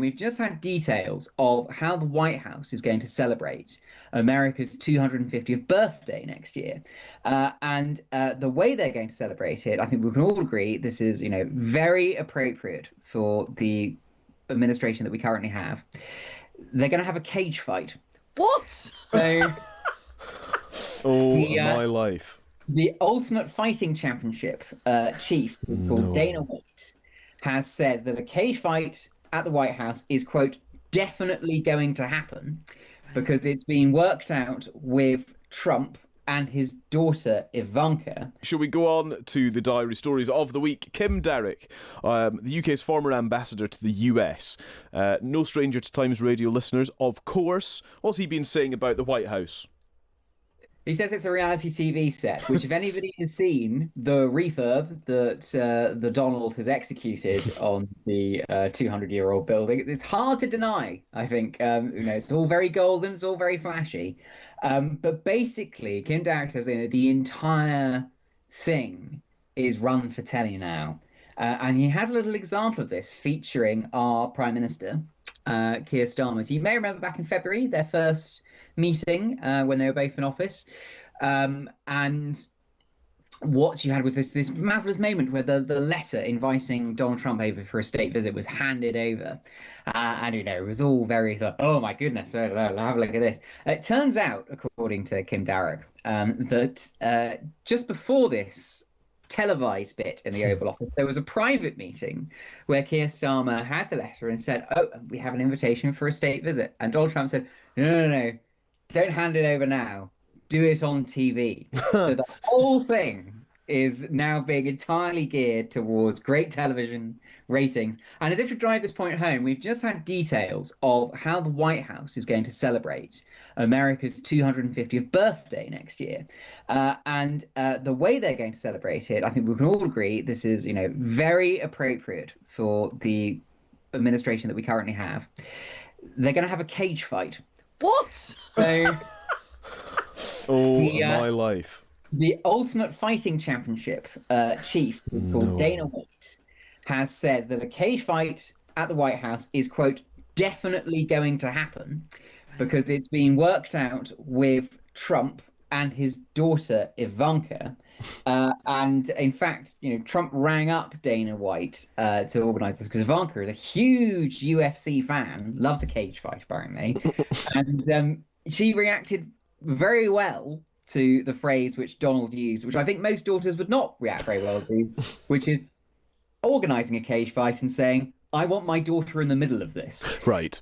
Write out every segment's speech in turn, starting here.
We've just had details of how the White House is going to celebrate America's 250th birthday next year. And the way they're going to celebrate it, I think we can all agree this is, very appropriate for the administration that we currently have. They're going to have a cage fight. What? So Oh, the my life. the Ultimate Fighting Championship chief, who's called Dana No. White, has said that a cage fight at the White House is, quote, definitely going to happen because it's being worked out with Trump and his daughter Ivanka. Shall we go on to the diary stories of the week? Kim Derrick, the UK's former ambassador to the US. No stranger to Times Radio listeners, of course. What's he been saying about the White House? He says it's a reality TV set, which if anybody has seen the refurb that the Donald has executed on the 200-year-old building, it's hard to deny, I think. It's all very golden, it's all very flashy. But basically, Kim Darroch says the entire thing is run for telly now. And he has a little example of this featuring our Prime Minister, Keir Starmer. So you may remember back in February, their first meeting when they were both in office. And what you had was this marvelous moment where the letter inviting Donald Trump over for a state visit was handed over. And, it was all very, oh my goodness, have a look at this. It turns out, according to Kim Darroch, that just before this televised bit in the Oval Office, there was a private meeting where Keir Starmer had the letter and said, "Oh, we have an invitation for a state visit." And Donald Trump said, "No, don't hand it over now. Do it on TV." So the whole thing is now being entirely geared towards great television ratings. And as if to drive this point home, we've just had details of how the White House is going to celebrate America's 250th birthday next year. And the way they're going to celebrate it, I think we can all agree this is, very appropriate for the administration that we currently have. They're going to have a cage fight. What? So Oh, the my life. the Ultimate Fighting Championship chief, who's called Dana White, has said that a cage fight at the White House is, quote, definitely going to happen because it's being worked out with Trump and his daughter Ivanka. And in fact, Trump rang up Dana White to organize this because Ivanka is a huge UFC fan, loves a cage fight apparently, and she reacted very well to the phrase which Donald used, which I think most daughters would not react very well to, which is organizing a cage fight and saying, "I want my daughter in the middle of this." Right.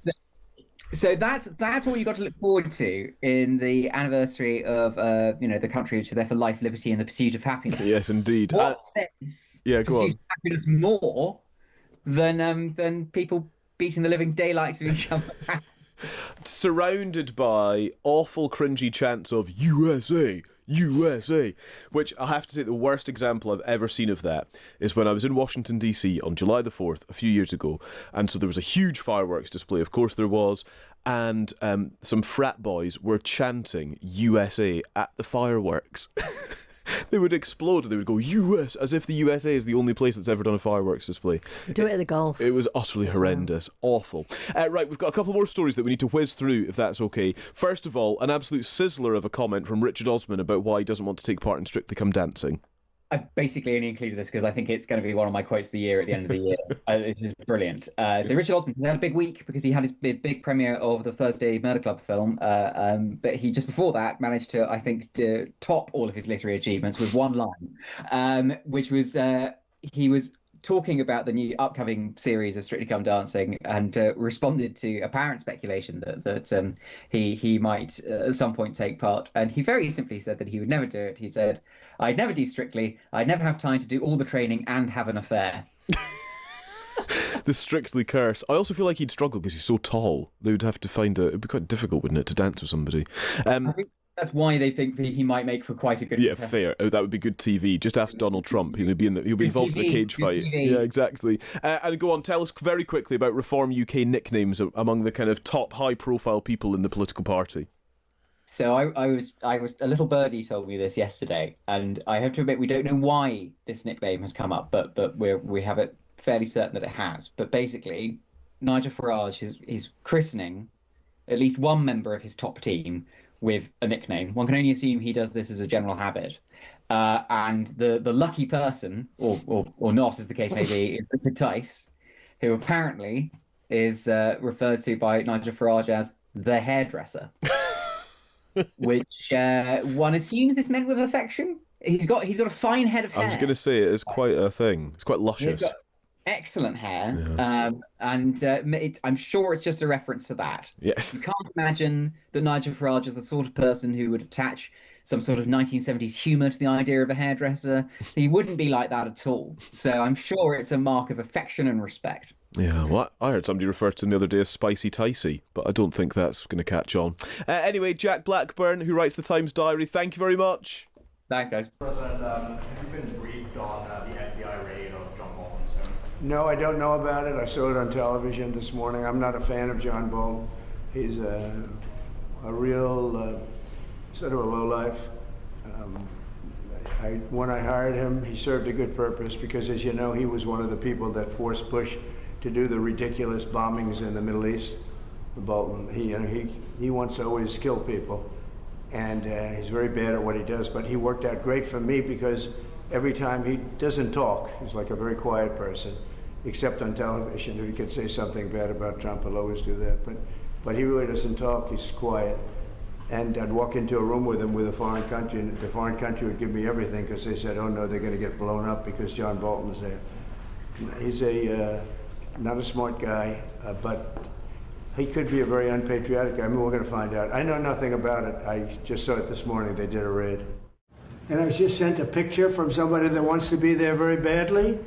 So that's what you got to look forward to in the anniversary of the country which is there for life, liberty, and the pursuit of happiness. Yes, indeed. What says yeah, go pursuit on. of happiness more than people beating the living daylights of each other? Surrounded by awful cringy chants of USA, USA, which I have to say the worst example I've ever seen of that is when I was in Washington DC on July the 4th a few years ago, and so there was a huge fireworks display, of course there was, and some frat boys were chanting USA at the fireworks. They would explode and they would go US as if the USA is the only place that's ever done a fireworks display. Do it at the golf. It was utterly horrendous. Awful. Right, we've got a couple more stories that we need to whiz through, if that's okay. First of all, an absolute sizzler of a comment from Richard Osman about why he doesn't want to take part in Strictly Come Dancing. I basically only included this because I think it's going to be one of my quotes of the year at the end of the year. It is brilliant. So Richard Osman had a big week because he had his big premiere of the Thursday Murder Club film. But he just before that managed to, I think, to top all of his literary achievements with one line, which was he was talking about the new upcoming series of Strictly Come Dancing and responded to apparent speculation that he might at some point take part. And he very simply said that he would never do it. He said, "I'd never do Strictly. I'd never have time to do all the training and have an affair." The Strictly curse. I also feel like he'd struggle because he's so tall. They would have to it'd be quite difficult, wouldn't it, to dance with somebody. I think that's why they think he might make for quite a good Yeah, contestant. fair. Oh, that would be good TV. Just ask Donald Trump. He'll be involved in a cage good fight. TV. Yeah, exactly. And go on, tell us very quickly about Reform UK nicknames among the kind of top high-profile people in the political party. So I was a little birdie told me this yesterday, and I have to admit we don't know why this nickname has come up, but we have it fairly certain that it has. But basically, Nigel Farage is christening at least one member of his top team with a nickname. One can only assume he does this as a general habit. And the lucky person, or not, as the case may be, is Richard Tice, who apparently is referred to by Nigel Farage as the hairdresser, which one assumes is meant with affection. He's got a fine head of hair. I was going to say it is quite a thing. It's quite He's luscious. got excellent hair, Yeah. I'm sure it's just a reference to that. Yes. You can't imagine that Nigel Farage is the sort of person who would attach some sort of 1970s humor to the idea of a hairdresser. He wouldn't be like that at all. So I'm sure it's a mark of affection and respect. Yeah, well, I heard somebody refer to him the other day as Spicy Ticey, but I don't think that's going to catch on. Anyway, Jack Blackburn, who writes the Times Diary, thank you very much. Thanks, guys. President, have you been briefed on the FBI raid of John Bolton's home? No, I don't know about it. I saw it on television this morning. I'm not a fan of John Bolton. He's a real sort of a lowlife. When I hired him, he served a good purpose because, as you know, he was one of the people that forced Bush to do the ridiculous bombings in the Middle East. Bolton, he wants to always kill people, and he's very bad at what he does. But he worked out great for me because every time he doesn't talk, he's like a very quiet person, except on television. If he could say something bad about Trump, he'll always do that. But he really doesn't talk. He's quiet. And I'd walk into a room with him with a foreign country, and the foreign country would give me everything because they said, "Oh no, they're going to get blown up because John Bolton's there." He's not a smart guy, but he could be a very unpatriotic guy. I mean, we're going to find out. I know nothing about it. I just saw it this morning. They did a raid. And I was just sent a picture from somebody that wants to be there very badly.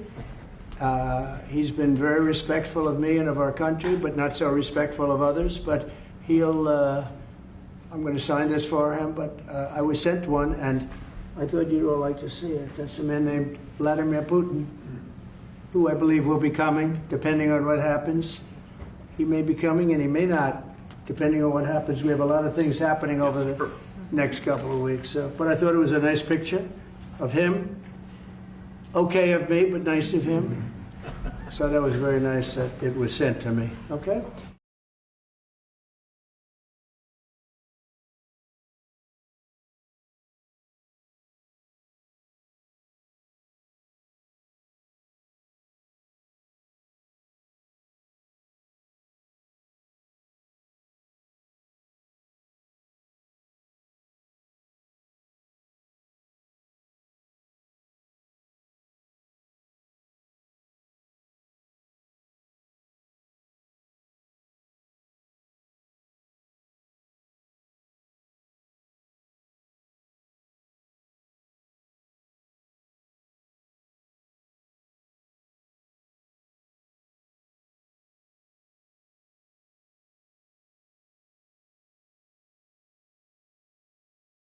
He's been very respectful of me and of our country, but not so respectful of others. But I'm going to sign this for him, but I was sent one, and I thought you'd all like to see it. That's a man named Vladimir Putin, who I believe will be coming, depending on what happens. He may be coming, and he may not, depending on what happens. We have a lot of things happening over the next couple of weeks. But I thought it was a nice picture of him. Okay of me, but nice of him. So that was very nice that it was sent to me. Okay?